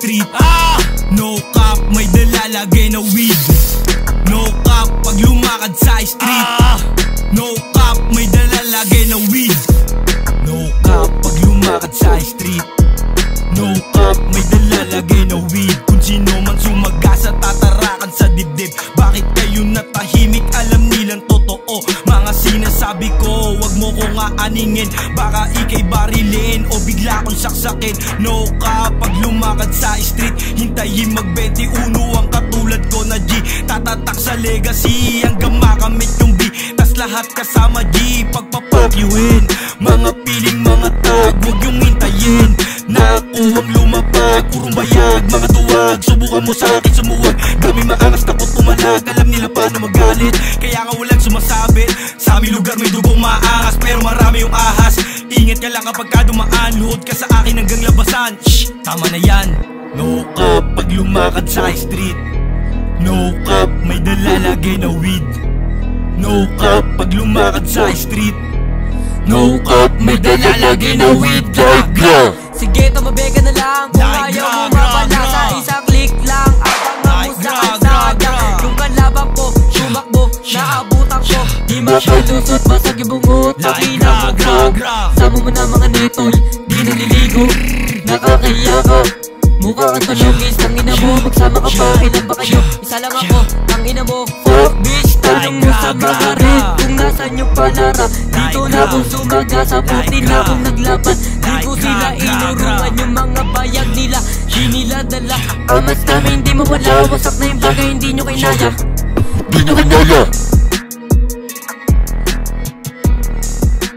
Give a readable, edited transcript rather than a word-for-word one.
street. No cap, may dala lagay na weed. No cap, pag lumakad sa street. No cap, may dala lagay na weed. No cap, pag lumakad sa street. No cap, may dala lagay na weed. Kung sino man sumagasa, tatarakan sa dibdib. Bakit kayo natahimik? Alam nilang totoo mga sinasabi ko. Wag mo kong aaningin, baka ikay barilin o bigla kong saksakin. No cap, pag lumakad sa street, hintayin mag-21 ang katulad ko na G. Tatatak sa legacy hanggang makamit yung B. Tas lahat kasama G, pagpapakyuin. Mga piling, mga tag, huwag yung hintayin na ako ang lumapag. Purong bayag, mga tuwag, subukan mo sa akin sumuwag. Kami maangas, takot pumanag, alam nila paano magalit, kaya nga walang sumasabit. Sa aming lugar may dugong maangas, pero marami yung ahas. Ingat ka lang kapag ka dumaan, luhod ka sa akin hanggang labasan. Shh, tama na yan. No cap, pag lumakad sa street. No cap, may dala lagay na weed. No cap, pag lumakad sa street. No cap, may dala lagay na weed. Sige, tumabega na lang kung ayaw mo mapalasa. Isang click lang, abangan mo sa kalsada. Yung kalaban ko, sumakbo, naabutan ko. Di makalusot, basag yung bungot, nakina mo grab. Sama mo na mga netoy, di naliligo. Nakakahiya ka, mukha kang talongis. Tangina mo, magsama ka pa, ilan ba kayo? Isa lang ako, tangina mo. Fuck bitch, tanong mo sa mga rin kung nasan yung panara. Dito na akong sumagasa, puti na akong naglaban. Di ko sila inuruan yung mga bayag nila, di nila dala. Amas namin, hindi mo wala, wasak na yung bagay, hindi nyo kinaya. Di nyo kinaya.